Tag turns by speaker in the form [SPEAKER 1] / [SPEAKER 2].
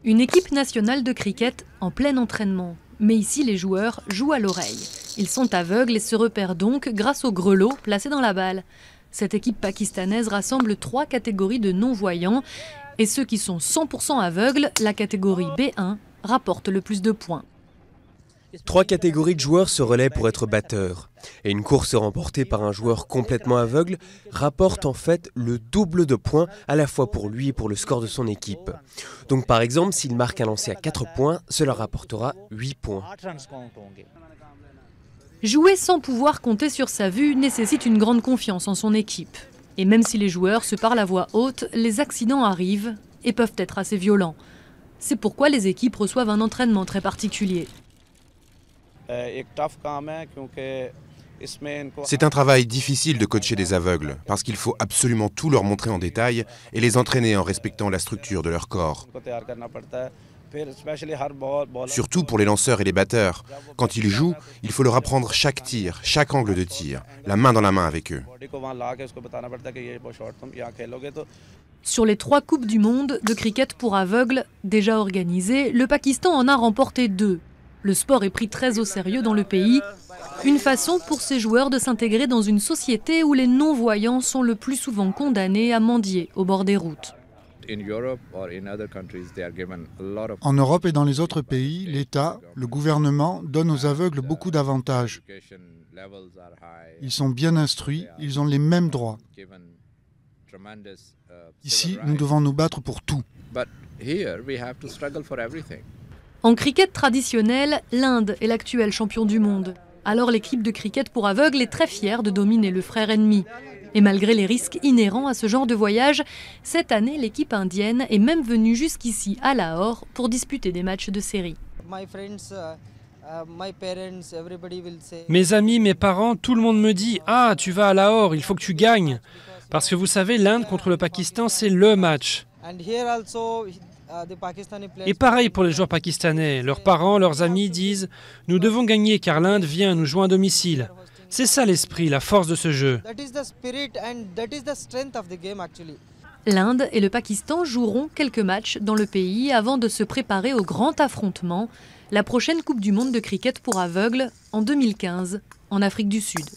[SPEAKER 1] Une équipe nationale de cricket en plein entraînement. Mais ici, les joueurs jouent à l'oreille. Ils sont aveugles et se repèrent donc grâce au grelot placé dans la balle. Cette équipe pakistanaise rassemble 3 catégories de non-voyants. Et ceux qui sont 100% aveugles, la catégorie B1, rapportent le plus de points.
[SPEAKER 2] 3 catégories de joueurs se relaient pour être batteurs. Et une course remportée par un joueur complètement aveugle rapporte en fait le double de points à la fois pour lui et pour le score de son équipe. Donc par exemple, s'il marque un lancer à 4 points, cela rapportera 8 points.
[SPEAKER 1] Jouer sans pouvoir compter sur sa vue nécessite une grande confiance en son équipe. Et même si les joueurs se parlent à voix haute, les accidents arrivent et peuvent être assez violents. C'est pourquoi les équipes reçoivent un entraînement très particulier.
[SPEAKER 3] C'est un travail difficile de coacher des aveugles, parce qu'il faut absolument tout leur montrer en détail et les entraîner en respectant la structure de leur corps. Surtout pour les lanceurs et les batteurs. Quand ils jouent, il faut leur apprendre chaque tir, chaque angle de tir, la main dans la main avec eux.
[SPEAKER 1] Sur les 3 Coupes du Monde de cricket pour aveugles déjà organisées, le Pakistan en a remporté 2. Le sport est pris très au sérieux dans le pays. Une façon pour ces joueurs de s'intégrer dans une société où les non-voyants sont le plus souvent condamnés à mendier au bord des routes.
[SPEAKER 4] En Europe et dans les autres pays, l'État, le gouvernement donne aux aveugles beaucoup d'avantages. Ils sont bien instruits, ils ont les mêmes droits. Ici, nous devons nous battre pour tout.
[SPEAKER 1] En cricket traditionnel, l'Inde est l'actuel champion du monde. Alors l'équipe de cricket pour aveugles est très fière de dominer le frère ennemi. Et malgré les risques inhérents à ce genre de voyage, cette année, l'équipe indienne est même venue jusqu'ici à Lahore pour disputer des matchs de série.
[SPEAKER 5] Mes amis, mes parents, tout le monde me dit « Ah, tu vas à Lahore, il faut que tu gagnes !» Parce que vous savez, l'Inde contre le Pakistan, c'est le match. Et pareil pour les joueurs pakistanais. Leurs parents, leurs amis disent « Nous devons gagner car l'Inde vient nous jouer à domicile ». C'est ça l'esprit, la force de ce jeu.
[SPEAKER 1] L'Inde et le Pakistan joueront quelques matchs dans le pays avant de se préparer au grand affrontement, la prochaine Coupe du Monde de cricket pour aveugles en 2015 en Afrique du Sud.